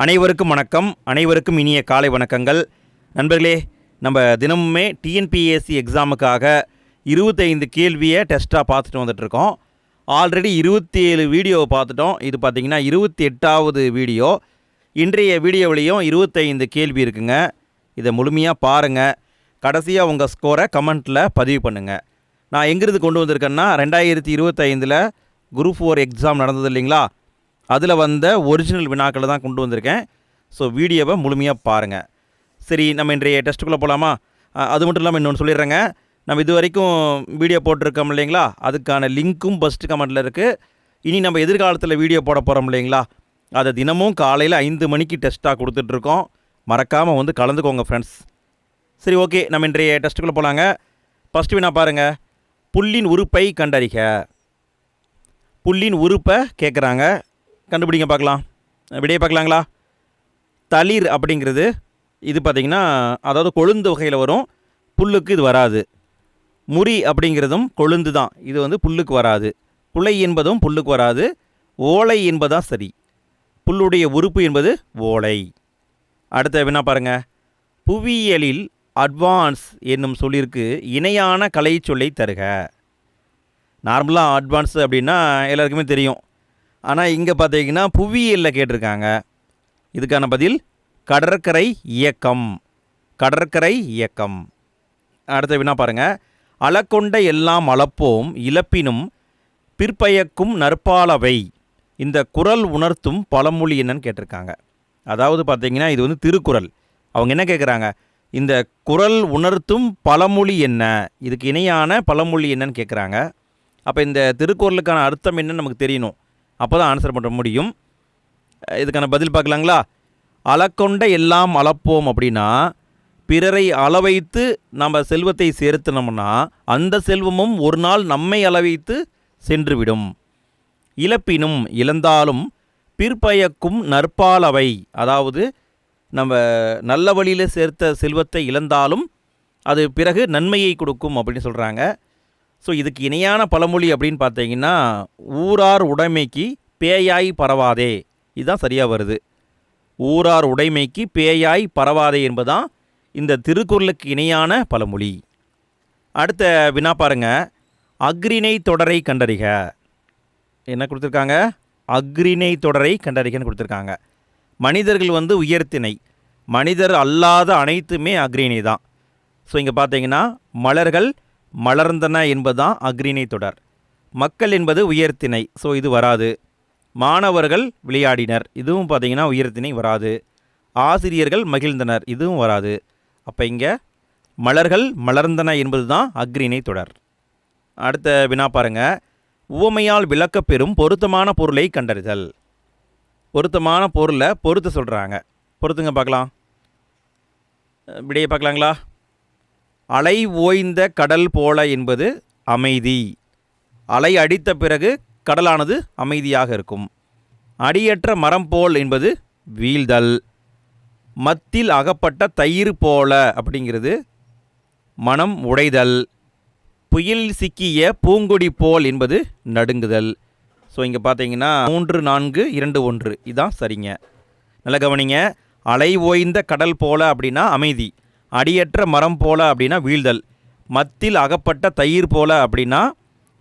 அனைவருக்கும் வணக்கம். அனைவருக்கும் இனிய காலை வணக்கங்கள். நண்பர்களே, நம்ம தினமுமே டிஎன்பிஎஸ்சி எக்ஸாமுக்காக 25 கேள்வியை டெஸ்ட்டாக பார்த்துட்டு வந்துட்டுருக்கோம். ஆல்ரெடி 27 வீடியோவை பார்த்துட்டோம். இது பார்த்திங்கன்னா 28வது வீடியோ. இன்றைய வீடியோவிலையும் 25 கேள்வி இருக்குங்க. இதை முழுமையாக பாருங்கள். கடைசியாக உங்கள் ஸ்கோரை கமெண்ட்டில் பதிவு பண்ணுங்கள். நான் எங்கிருந்து கொண்டு வந்திருக்கேன்னா 2025 குரூப் 4 எக்ஸாம் நடந்தது இல்லைங்களா, அதில் வந்த ஒரிஜினல் வினாக்களை தான் கொண்டு வந்திருக்கேன். ஸோ வீடியோவை முழுமையாக பாருங்கள். சரி, நம்ம இன்றைய டெஸ்ட்டுக்குள்ளே போகலாமா? அது மட்டும் இல்லாமல் இன்னொன்று சொல்லிடுறேங்க. நம்ம இது வரைக்கும் வீடியோ போட்டிருக்கோம் இல்லைங்களா, அதுக்கான லிங்க்கும் ஃபஸ்ட்டு கமெண்ட்டில் இருக்குது. இனி நம்ம எதிர்காலத்தில் வீடியோ போட போகிறோம் இல்லைங்களா, அதை தினமும் காலையில் 5 மணிக்கு டெஸ்ட்டாக கொடுத்துட்ருக்கோம். மறக்காமல் வந்து கலந்துக்கோங்க ஃப்ரெண்ட்ஸ். சரி, ஓகே, நம்ம இன்றைய டெஸ்ட்டுக்குள்ளே போகலாங்க. ஃபஸ்ட்டு வினா பாருங்கள். புல்லின் உறுப்பை கண்டறிக. புல்லின் உறுப்பை கேட்குறாங்க, கண்டுபிடிங்க பார்க்கலாம். விடையை பார்க்கலாங்களா? தளிர் அப்படிங்கிறது இது பார்த்திங்கன்னா, அதாவது கொழுந்து வகையில் வரும். புல்லுக்கு இது வராது. முறி அப்படிங்கிறதும் கொழுந்து தான், இது வந்து புல்லுக்கு வராது. குலை என்பதும் புல்லுக்கு வராது. ஓலை என்பதான் சரி. புல்லுடைய உறுப்பு என்பது ஓலை. அடுத்த வினா பாருங்கள். புவியியலில் அட்வான்ஸ் என்னும் சொல்லிற்கு இணையான கலை சொல்லை தருக. நார்மலாக அட்வான்ஸ் அப்படின்னா எல்லாருக்குமே தெரியும். ஆனால் இங்கே பார்த்தீங்கன்னா புவியியலில் கேட்டிருக்காங்க. இதுக்கான பதில் கடற்கரை இயக்கம். கடற்கரை இயக்கம். அடுத்த வினா பாருங்கள். அளக்கொண்ட எல்லாம் அளப்போம் இழப்பினும் பிற்பயக்கும் நற்பாலவை. இந்த குறள் உணர்த்தும் பழமொழி என்னன்னு கேட்டிருக்காங்க. அதாவது பார்த்தீங்கன்னா இது வந்து திருக்குறள். அவங்க என்ன கேட்குறாங்க, இந்த குறள் உணர்த்தும் பழமொழி என்ன, இதுக்கு இணையான பழமொழி என்னன்னு கேட்குறாங்க. அப்போ இந்த திருக்குறளுக்கான அர்த்தம் என்னன்னு நமக்கு தெரியணும். அப்போ தான் ஆன்சர் பண்ண முடியும். இதுக்கான பதில் பார்க்கலாங்களா? அளக்கொண்ட எல்லாம் அளப்போம் அப்படின்னா, பிறரை அளவைத்து நம்ம செல்வத்தை சேர்த்துனோம்னா அந்த செல்வமும் ஒரு நாள் நம்மை அளவைத்து சென்றுவிடும். இழப்பினும் இழந்தாலும் பிற்பயக்கும் நற்பாலவை, அதாவது நம்ம நல்ல வழியில் சேர்த்த செல்வத்தை இழந்தாலும் அது பிறகு நன்மையை கொடுக்கும் அப்படின்னு சொல்கிறாங்க. ஸோ இதுக்கு இணையான பழமொழி அப்படின்னு பார்த்தீங்கன்னா, ஊரார் உடைமைக்கு பேயாய் பரவாதே, இதுதான் சரியாக வருது. ஊரார் உடைமைக்கு பேயாய் பரவாதே என்பதுதான் இந்த திருக்குறளுக்கு இணையான பழமொழி. அடுத்த வினா பாருங்க. அக்ரிணை தொடரை கண்டறிக. என்ன கொடுத்துருக்காங்க? அக்ரிணை தொடரை கண்டறிகன்னு கொடுத்துருக்காங்க. மனிதர்கள் வந்து உயர்த்திணை, மனிதர் அல்லாத அனைத்துமே அக்ரிணை தான். ஸோ இங்கே பார்த்தீங்கன்னா மலர்கள் மலர்ந்தன என்பதுதான் அக்ரிணை தொடர். மக்கள் என்பது உயர்த்திணை, ஸோ இது வராது. மாணவர்கள் விளையாடினர், இதுவும் பார்த்தீங்கன்னா உயர்த்திணை வராது. ஆசிரியர்கள் மகிழ்ந்தனர், இதுவும் வராது. அப்போ இங்கே மலர்கள் மலர்ந்தன என்பது தான் அக்ரிணை தொடர். அடுத்த வினா பாருங்கள். உவமையால் விளக்கப்பெறும் பொருத்தமான பொருளை கண்டறிதல். பொருத்தமான பொருளை பொறுத்து சொல்கிறாங்க. பொறுத்துங்க பார்க்கலாம். விடையை பார்க்கலாங்களா? அலை ஓய்ந்த கடல் போல என்பது அமைதி. அலை அடித்த பிறகு கடலானது அமைதியாக இருக்கும். அடியற்ற மரம் போல் என்பது வீழ்தல். மத்தில் அகப்பட்ட தயிர் போல அப்படிங்கிறது மனம் உடைதல். புயல் சிக்கிய பூங்கொடி போல் என்பது நடுங்குதல். ஸோ இங்கே பார்த்தீங்கன்னா 3, 4, 2, 1 இதுதான் சரிங்க. நல்லா கவனிங்க. அலை ஓய்ந்த கடல் போல அப்படின்னா அமைதி, அடியற்ற மரம் போல அப்படின்னா வீழ்தல், மத்தில் அகப்பட்ட தயிர் போல அப்படின்னா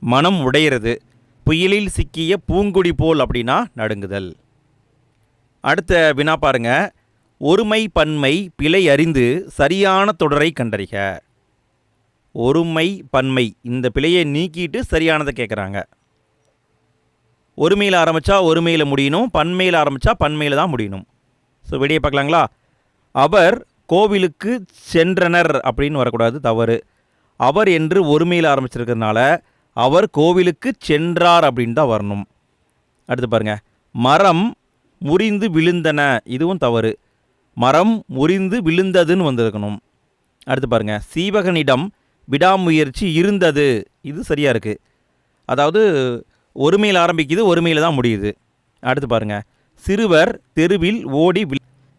மனம் உடையிறது, புயலில் சிக்கிய பூங்குடி போல் அப்படின்னா நடுங்குதல். அடுத்த வினா பாருங்க. ஒருமை பன்மை பிழை அறிந்து சரியான தொடரை கண்டறிக. ஒருமை பன்மை இந்த பிழையை நீக்கிட்டு சரியானதை கேட்குறாங்க. ஒருமையில் ஆரம்பித்தா ஒருமையில் முடியணும், பன்மையில் ஆரம்பித்தா பன்மையில் தான் முடியணும். ஸோ விடையை பார்க்கலாங்களா? அவர் கோவிலுக்கு சென்றனர் அப்படின்னு வரக்கூடாது, தவறு. அவர் என்று ஒருமையில் ஆரம்பிச்சிருக்கிறதுனால அவர் கோவிலுக்கு சென்றார் அப்படின்னு தான் வரணும். அடுத்து பாருங்கள். மரம் முறிந்து விழுந்தன, இதுவும் தவறு. மரம் முறிந்து விழுந்ததுன்னு வந்திருக்கணும். அடுத்து பாருங்கள். சீவகனிடம் விடாமுயற்சி இருந்தது, இது சரியாக இருக்குது. அதாவது ஒருமையில் ஆரம்பிக்குது, ஒருமையில் தான் முடியுது. அடுத்து பாருங்கள். சிறுவர் தெருவில் ஓடி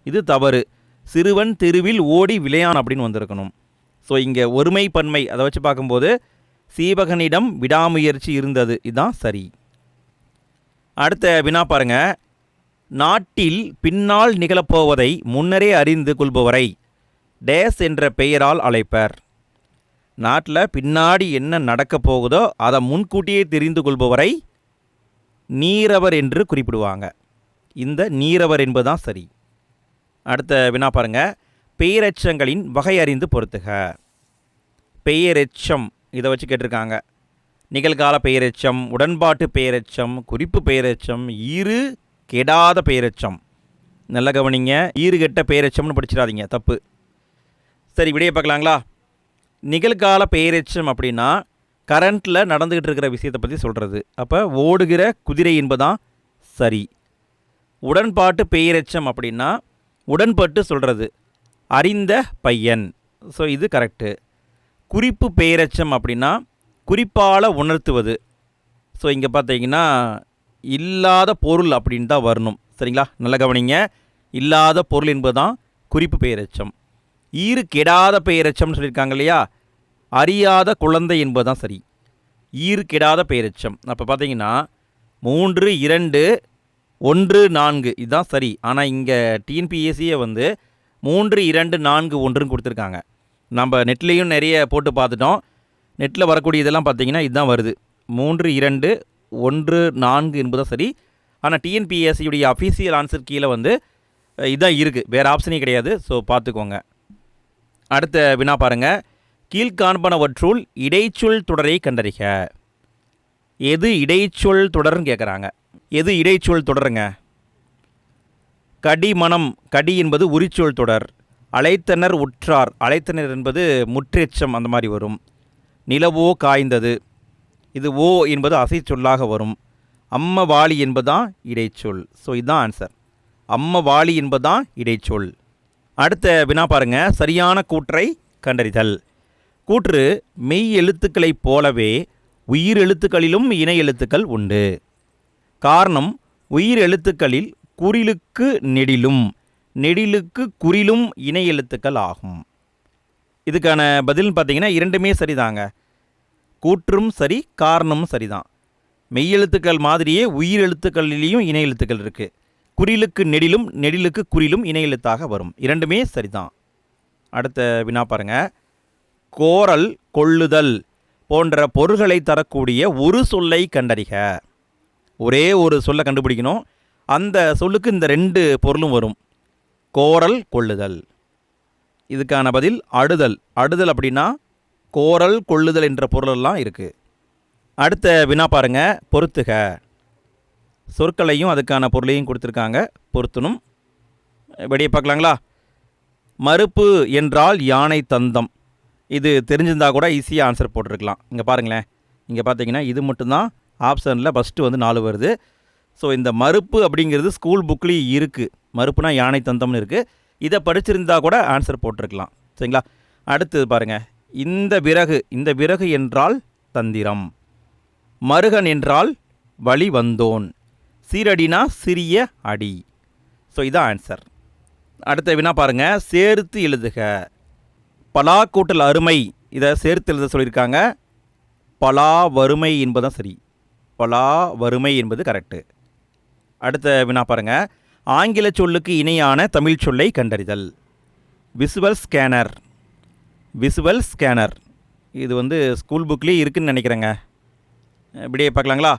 இது தவறு. சிறுவன் தெருவில் ஓடி விளையான் அப்படின்னு வந்திருக்கணும். ஸோ இங்கே ஒருமை பன்மை அதை வச்சு பார்க்கும்போது சீவகனிடம் விடாமுயற்சி இருந்தது, இதுதான் சரி. அடுத்த வினா பாருங்கள். நாட்டில் பின்னால் நிகழப்போவதை முன்னரே அறிந்து கொள்பவரை டேஸ் என்ற பெயரால் அழைப்பர். நாட்டில் பின்னாடி என்ன நடக்கப் போகுதோ அதை முன்கூட்டியே தெரிந்து கொள்பவரை நீரவர் என்று குறிப்பிடுவாங்க. இந்த நீரவர் என்பதுதான் சரி. அடுத்த வினா பாருங்க. பெயரெச்சங்களின் வகை அறிந்து பொறுத்துக. பெயரெச்சம் இதை வச்சு கேட்டிருக்காங்க. நிகழ்கால பெயரெச்சம், உடன்பாட்டு பெயரெச்சம், குறிப்பு பெயரெச்சம், ஈறு கெடாத பெயரெச்சம். நல்ல கவனிங்க, ஈறு கெட்ட பெயரெச்சம்னு படிச்சிடாதீங்க, தப்பு. சரி, விடையை பார்க்கலாங்களா? நிகழ்கால பெயரெச்சம் அப்படின்னா கரண்ட்டில் நடந்துக்கிட்டு இருக்கிற விஷயத்தை பற்றி சொல்கிறது. அப்போ ஓடுகிற குதிரை என்பதான் சரி. உடன்பாட்டு பெயரெச்சம் அப்படின்னா உடன்பட்டு சொல்கிறது, அறிந்த பையன். ஸோ இது கரெக்டு. குறிப்பு பெயரெச்சம் அப்படின்னா குறிப்பால் உணர்த்துவது. ஸோ இங்கே பார்த்தீங்கன்னா இல்லாத பொருள் அப்படின்னு தான் வரணும். சரிங்களா? நல்ல கவனிங்க, இல்லாத பொருள் என்பது தான் குறிப்பு பெயரெச்சம். ஈறு கெடாத பெயரெச்சம்னு சொல்லியிருக்காங்க இல்லையா, அறியாத குழந்தை என்பது தான் சரி. ஈறு கெடாத பெயரெச்சம். அப்போ பார்த்தீங்கன்னா 3, 2, 1, 4 இதுதான் சரி. ஆனால் இங்கே டிஎன்பிஎஸ்சியை 3, 2, 4, 1ன்னு கொடுத்துருக்காங்க. நம்ம நெட்லேயும் நிறைய போட்டு பார்த்துட்டோம். நெட்டில் வரக்கூடிய இதெல்லாம் பார்த்தீங்கன்னா இதுதான் வருது. 3, 2, 1, 4 என்பதுதான் சரி. ஆனால் டிஎன்பிஎஸ்சியுடைய அஃபீஷியல் ஆன்சர் கீழே இதுதான் இருக்குது, வேறு ஆப்ஷனே கிடையாது. ஸோ பார்த்துக்கோங்க. அடுத்த வினா பாருங்கள். கீழ்காண்பனவற்றுள் இடைச்சொல் தொடரை கண்டறிக. எது இடைச்சொல் தொடர்ன்னு கேட்குறாங்க. எது இடைச்சொல் தொடருங்க? கடிமணம், கடி என்பது உரிச்சொல் தொடர். அழைத்தனர் உற்றார், அழைத்தனர் என்பது முற்றெச்சம், அந்த மாதிரி வரும். நிலவோ காய்ந்தது, இது ஓ என்பது அசை சொல்லாக வரும். அம்ம வாளி என்பதுதான் இடைச்சொல். ஸோ இதுதான் ஆன்சர். அம்ம வாளி என்பதுதான் இடைச்சொல். அடுத்த வினா பாருங்க. சரியான கூற்றை கண்டறிதல். கூற்று மெய் எழுத்துக்களைப் போலவே உயிர் எழுத்துக்களிலும் இணை எழுத்துக்கள் உண்டு. காரணம், உயிர் எழுத்துக்களில் குறிலுக்கு நெடிலும் நெடிலுக்கு குறிலும் இணை எழுத்துக்கள் ஆகும். இதுக்கான பதில்னு பார்த்தீங்கன்னா இரண்டுமே சரிதாங்க. கூற்றும் சரி, காரணமும் சரிதான். மெய்யெழுத்துக்கள் மாதிரியே உயிர் எழுத்துக்களிலேயும் இணை எழுத்துக்கள் இருக்குது. குறிலுக்கு நெடிலும் நெடிலுக்கு குறிலும் இணை எழுத்தாக வரும். இரண்டுமே சரிதான். அடுத்த வினா பாருங்க. கோரல், கொள்ளுதல் போன்ற பொருள்களை தரக்கூடிய ஒரு சொல்லை கண்டறிக. ஒரே ஒரு சொல்லை கண்டுபிடிக்கணும். அந்த சொல்லுக்கு இந்த 2 பொருளும் வரும். கோரல், கொள்ளுதல். இதுக்கான பதில் அடுதல். அடுதல் அப்படின்னா கோரல், கொள்ளுதல் என்ற பொருளெல்லாம் இருக்குது. அடுத்த வினா பாருங்க. பொறுத்துக. சொற்களையும் அதுக்கான பொருளையும் கொடுத்துருக்காங்க, பொருத்தணும். வெளியே பார்க்கலாங்களா? மறுப்பு என்றால் யானை தந்தம். இது தெரிஞ்சிருந்தால் கூட ஈஸியாக ஆன்சர் போட்டிருக்கலாம். இங்கே பாருங்களேன், இங்கே பார்த்தீங்கன்னா இது மட்டும்தான் ஆப்ஷனில் ஃபஸ்ட்டு 4 வருது. ஸோ இந்த மறுப்பு அப்படிங்கிறது ஸ்கூல் புக்லேயும் இருக்குது. மறுப்புனா யானை தந்தம்னு இருக்குது. இதை படிச்சிருந்தா கூட ஆன்சர் போட்டிருக்கலாம். சரிங்களா? அடுத்தது பாருங்கள். இந்த விறகு என்றால் தந்திரம். மருகன் என்றால் வழி வந்தோன். சீரடினா சிறிய அடி. ஸோ இதான் ஆன்சர். அடுத்த வினா பாருங்கள். சேர்த்து எழுதுக. பலா கூட்டல் அருமை, இதை சேர்த்து எழுத சொல்லியிருக்காங்க. பலா வறுமை என்பதுதான் சரி. பலா வறுமை என்பது கரெக்டு. அடுத்த வினா பாருங்கள். ஆங்கில சொல்லுக்கு இணையான தமிழ் சொல்லை கண்டறிதல். Visual scanner. விசுவல் ஸ்கேனர் இது ஸ்கூல் புக்லேயே இருக்குதுன்னு நினைக்கிறேங்க. விடையை பார்க்கலாங்களா?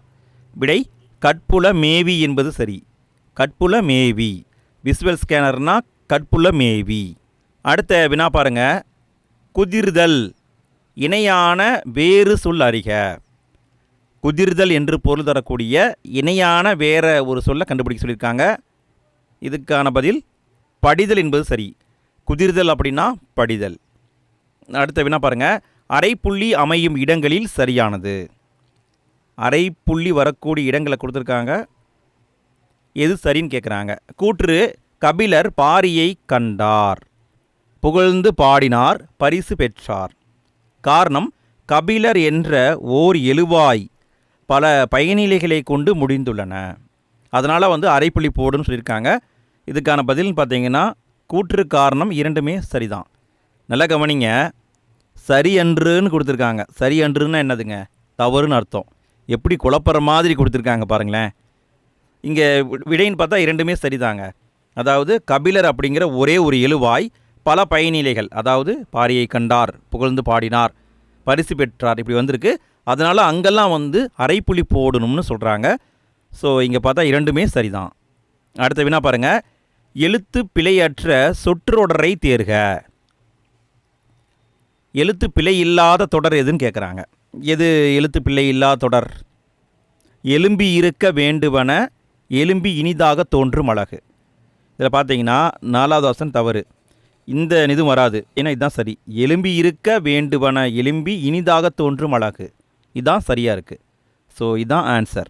விடை கட்புல மேவி என்பது சரி. கட்புல மேவி. விசுவல் ஸ்கேனர்னால் கட்புல மேவி. அடுத்த வினா பாருங்க. குதிர்தல் இணையான வேறு சொல் அறிக. குதிர்தல் என்று பொருள் தரக்கூடிய இணையான வேற ஒரு சொல்லை கண்டுபிடிக்க சொல்லியிருக்காங்க. இதுக்கான பதில் படிதல் என்பது சரி. குதிர்தல் அப்படின்னா படிதல். அடுத்த வினா பாருங்கள். அரைப்புள்ளி அமையும் இடங்களில் சரியானது. அரைப்புள்ளி வரக்கூடிய இடங்களை கொடுத்துருக்காங்க, எது சரின்னு கேட்குறாங்க. கூற்று கபிலர் பாரியை கண்டார், புகழ்ந்து பாடினார், பரிசு பெற்றார். காரணம், கபிலர் என்ற ஓர் எழுவாய் பல பயனிலைகளை கொண்டு முடிந்துள்ளன. அதனால் அரைப்புள்ளி போடுன்னு சொல்லியிருக்காங்க. இதுக்கான பதில்னு பார்த்தீங்கன்னா கூற்று, காரணம் இரண்டுமே சரிதான். நல்லா கவனிங்க. சரி அன்றுன்னு கொடுத்துருக்காங்க. சரி அன்றுன்னா என்னதுங்க? தவறுன்னு அர்த்தம். எப்படி குழப்பற மாதிரி கொடுத்துருக்காங்க பாருங்களேன். இங்கே விடைன்னு பார்த்தா இரண்டுமே சரிதாங்க. அதாவது கபிலர் அப்படிங்கிற ஒரே ஒரு எழுவாய் பல பயனிலைகள், அதாவது பாரியை கண்டார், புகழ்ந்து பாடினார், பரிசு பெற்றார், இப்படி வந்திருக்கு. அதனால் அங்கெல்லாம் வந்து அரைப்புள்ளி போடணும்னு சொல்கிறாங்க. ஸோ இங்கே பார்த்தா இரண்டுமே சரிதான். அடுத்த வினா பாருங்கள். எழுத்து பிழையற்ற சொற்றொடரை தேர்க. எழுத்து பிழை இல்லாத தொடர் எதுன்னு கேட்குறாங்க. எது எழுத்து பிழை இல்லாத தொடர்? எலும்பி இருக்க வேண்டுவன எலும்பி இனிதாக தோன்றும் அழகு. இதில் பார்த்தீங்கன்னா 4வது ஆப்ஷன் தவறு. இந்த இதுவும் வராது. ஏன்னா இதுதான் சரி. எலும்பி இருக்க வேண்டுவன எலும்பி இனிதாக தோன்றும் அழகு, இதுதான் சரியாக இருக்குது. ஸோ இதுதான் ஆன்சர்.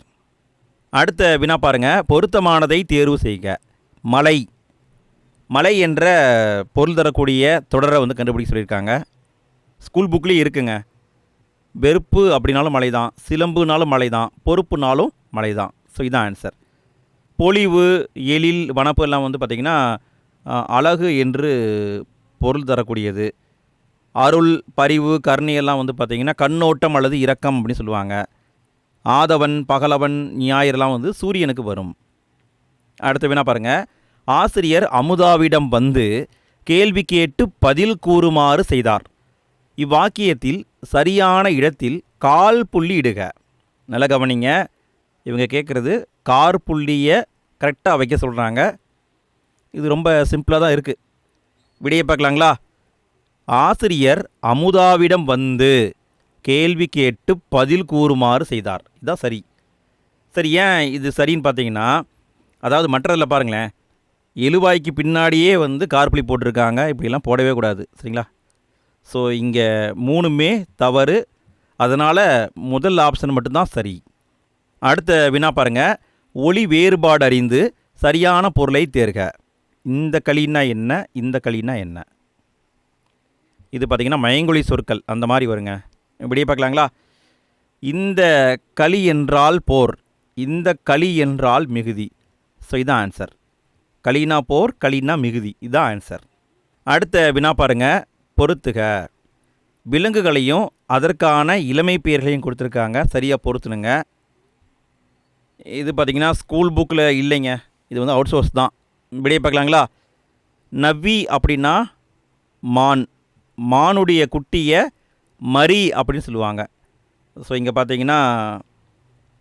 அடுத்த வினா பாருங்கள். பொருத்தமானதை தேர்வு செய்க. மலை. மலை என்ற பொருள் தரக்கூடிய தொடரை வந்து கண்டுபிடிக்க சொல்லியிருக்காங்க. ஸ்கூல் புக்லேயும் இருக்குங்க. வெறுப்பு அப்படின்னாலும் மலை தான், சிலம்புனாலும் மலை தான், பொறுப்புனாலும் மலை தான். ஸோ இதுதான் ஆன்சர். பொலிவு, எழில், வனப்பு எல்லாம் வந்து பார்த்திங்கன்னா அழகு என்று பொருள் தரக்கூடியது. அருள், பரிவு, கருணை எல்லாம் வந்து பார்த்திங்கன்னா கண்ணோட்டம் அல்லது இரக்கம் அப்படின்னு சொல்லுவாங்க. ஆதவன், பகலவன், ஞாயிறெல்லாம் வந்து சூரியனுக்கு வரும். அடுத்த வினா பாருங்கள். ஆசிரியர் அமுதாவிடம் வந்து கேள்வி கேட்டு பதில் கூறுமாறு செய்தார். இவ்வாக்கியத்தில் சரியான இடத்தில் கால் புள்ளி இடுக. நல்ல கவனிங்க. இவங்க கேட்குறது கார் புள்ளியை கரெக்டாக வைக்க சொல்கிறாங்க. இது ரொம்ப சிம்பிளாக தான் இருக்குது. விடையை பார்க்கலாங்களா? ஆசிரியர் அமுதாவிடம் வந்து கேள்வி கேட்டு பதில் கூறுமாறு செய்தார். இதுதான் சரி. சரி, ஏன் இது சரின்னு பார்த்தீங்கன்னா, அதாவது மற்றதில் பாருங்களேன், எழுவாய்க்கு பின்னாடியே வந்து கார்புள்ளி போட்டிருக்காங்க. இப்படிலாம் போடவே கூடாது. சரிங்களா? ஸோ இங்கே 3மே தவறு. அதனால் முதல் ஆப்ஷன் மட்டும்தான் சரி. அடுத்த வினா பாருங்கள். ஒளி வேறுபாடு அறிந்து சரியான பொருளை தேர்க. இந்த களின்னா என்ன, இந்த களின்னா என்ன? இது பார்த்திங்கன்னா மயங்கொலி சொற்கள் அந்த மாதிரி வருங்க. இப்படியே பார்க்கலாங்களா? இந்த களி என்றால் போர், இந்த களி என்றால் மிகுதி. ஸோ இதுதான் ஆன்சர். களினா போர், களினா மிகுதி, இதுதான் ஆன்சர். அடுத்த வினா பாருங்கள். பொறுத்துக. விலங்குகளையும் அதற்கான இளமை பெயர்களையும் கொடுத்துருக்காங்க. சரியாக பொறுத்துனுங்க. இது பார்த்திங்கன்னா ஸ்கூல் புக்கில் இல்லைங்க. இது வந்து அவுட் சோர்ஸ் தான். இப்படியே பார்க்கலாங்களா? நவ்வி அப்படின்னா மான், மானுடைய குட்டியை மரி அப்படின்னு சொல்லுவாங்க. ஸோ இங்கே பார்த்தீங்கன்னா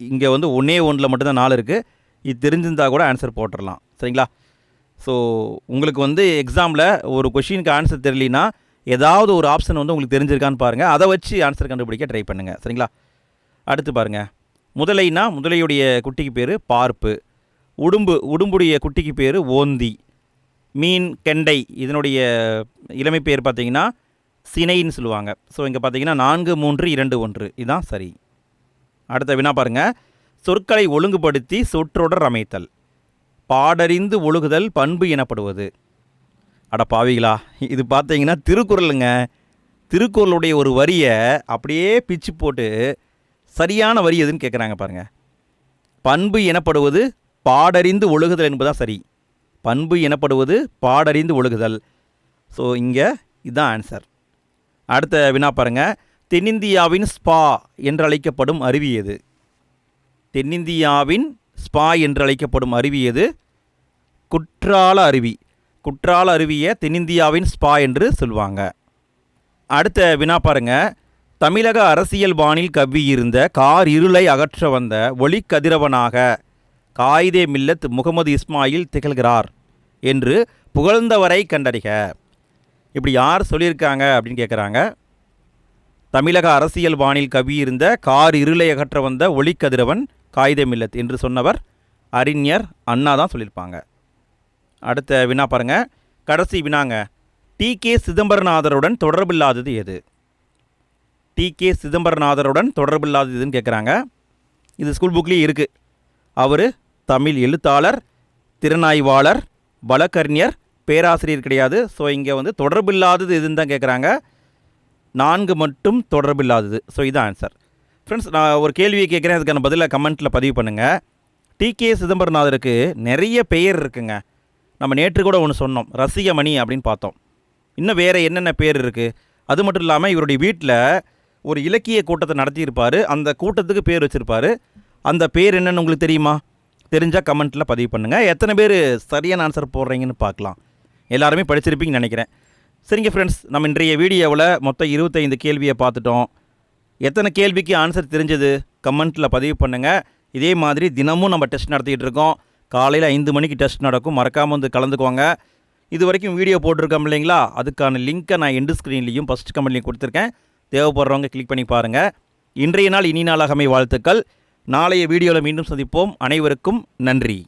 இங்கே வந்து 1 மட்டும்தான் 4 இருக்குது. இது தெரிஞ்சிருந்தால் கூட ஆன்சர் போட்டுடலாம். சரிங்களா? ஸோ உங்களுக்கு வந்து எக்ஸாமில் ஒரு கொஷினுக்கு ஆன்சர் தெரியலனா ஏதாவது ஒரு ஆப்ஷன் வந்து உங்களுக்கு தெரிஞ்சிருக்கான்னு பாருங்கள். அதை வச்சு ஆன்சர் கண்டுபிடிக்க ட்ரை பண்ணுங்கள். சரிங்களா? அடுத்து பாருங்கள். முதலைனா முதலையுடைய குட்டிக்கு பேர் பார்ப்பு. உடும்பு, உடும்புடைய குட்டிக்கு பேர் ஓந்தி. மீன், கெண்டை, இதனுடைய இளமை பேர் பார்த்திங்கன்னா சினைன்னு சொல்லுவாங்க. ஸோ இங்கே பார்த்தீங்கன்னா 4, 3, 2, 1 இதுதான் சரி. அடுத்த வினா பாருங்கள். சொற்களை ஒழுங்குபடுத்தி சொற்றொடர் அமைத்தல். பாடறிந்து ஒழுகுதல் பண்பு எனப்படுவது. அட பாவிகளா, இது பார்த்தீங்கன்னா திருக்குறளுங்க. திருக்குறளுடைய ஒரு வரியை அப்படியே பிச்சு போட்டு சரியான வரி எதுன்னு கேட்குறாங்க பாருங்கள். பண்பு எனப்படுவது பாடறிந்து ஒழுகுதல் என்பதுதான் சரி. பண்பு எனப்படுவது பாடறிந்து ஒழுகுதல். ஸோ இங்கே இதுதான் ஆன்சர். அடுத்த வினா பாருங்கள். தென்னிந்தியாவின் ஸ்பா என்று அழைக்கப்படும் அருவி எது? தென்னிந்தியாவின் ஸ்பா என்று அழைக்கப்படும் அருவி எது? குற்றால அருவி. குற்றால அருவியை தென்னிந்தியாவின் ஸ்பா என்று சொல்லுவாங்க. அடுத்த வினா பாருங்கள். தமிழக அரசியல் வானில் கவ்வியிருந்த கார் இருளை அகற்ற வந்த ஒளிக்கதிரவனாக காயிதே மில்லத் முகமது இஸ்மாயில் திகழ்கிறார் என்று புகழ்ந்தவரை கண்டறிக. இப்படி யார் சொல்லியிருக்காங்க அப்படின்னு கேட்குறாங்க. தமிழக அரசியல் வானில் கவ்வியிருந்த கார் இருளை அகற்ற வந்த ஒளிக்கதிரவன் காயிதே மில்லத் என்று சொன்னவர் அறிஞர் அண்ணா தான் சொல்லியிருப்பாங்க. அடுத்த வினா பாருங்கள். கடைசி வினாங்க. டி.கே. சிதம்பரநாதருடன் தொடர்பில்லாதது எது? டி.கே. சிதம்பரநாதருடன் தொடர்பில்லாதது எதுன்னு கேட்குறாங்க. இது ஸ்கூல் புக்லேயே இருக்குது. அவர் தமிழ் எழுத்தாளர், திறனாய்வாளர், வழக்கறிஞர், பேராசிரியர் கிடையாது. ஸோ இங்கே வந்து தொடர்பில்லாதது எதுன்னு தான் கேட்குறாங்க. 4 மட்டும் தொடர்பில்லாதது. ஸோ இதுதான் ஆன்சர். ஃப்ரெண்ட்ஸ், நான் ஒரு கேள்வியை கேட்குறேன். அதுக்கான பதிலை கமெண்ட்டில் பதிவு பண்ணுங்கள். டி.கே. சிதம்பரநாதருக்கு நிறைய பெயர் இருக்குங்க. நம்ம நேற்று கூட ஒன்று சொன்னோம், ரசிகமணி அப்படின்னு பார்த்தோம். இன்னும் வேறு என்னென்ன பேர் இருக்குது? அது மட்டும் இல்லாமல் இவருடைய வீட்டில் ஒரு இலக்கிய கூட்டத்தை நடத்தியிருப்பார். அந்த கூட்டத்துக்கு பேர் வச்சுருப்பார். அந்த பேர் என்னென்னு உங்களுக்கு தெரியுமா? தெரிஞ்சால் கமெண்ட்டில் பதிவு பண்ணுங்கள். எத்தனை பேர் சரியான ஆன்சர் போடுறீங்கன்னு பார்க்கலாம். எல்லாருமே படிச்சிருப்பீங்கன்னு நினைக்கிறேன். சரிங்க ஃப்ரெண்ட்ஸ், நம்ம இன்றைய வீடியோவில் மொத்தம் 25 கேள்வியை பார்த்துட்டோம். எத்தனை கேள்விக்கு ஆன்சர் தெரிஞ்சது கமெண்ட்டில் பதிவு பண்ணுங்கள். இதே மாதிரி தினமும் நம்ம டெஸ்ட் நடத்திக்கிட்டு இருக்கோம். காலையில் 5 மணிக்கு டெஸ்ட் நடக்கும். மறக்காமல் வந்து கலந்துக்குவாங்க. இது வரைக்கும் வீடியோ போட்டிருக்கோம் இல்லைங்களா, அதுக்கான லிங்க்கை நான் எண்டு ஸ்க்ரீன்லேயும் ஃபஸ்ட் கமெண்ட்லையும் கொடுத்துருக்கேன். தேவைப்படுறவங்க கிளிக் பண்ணி பாருங்கள். இன்றைய நாள் இனி நாளாக வாழ்த்துக்கள். நாளைய வீடியோவில் மீண்டும் சந்திப்போம். அனைவருக்கும் நன்றி.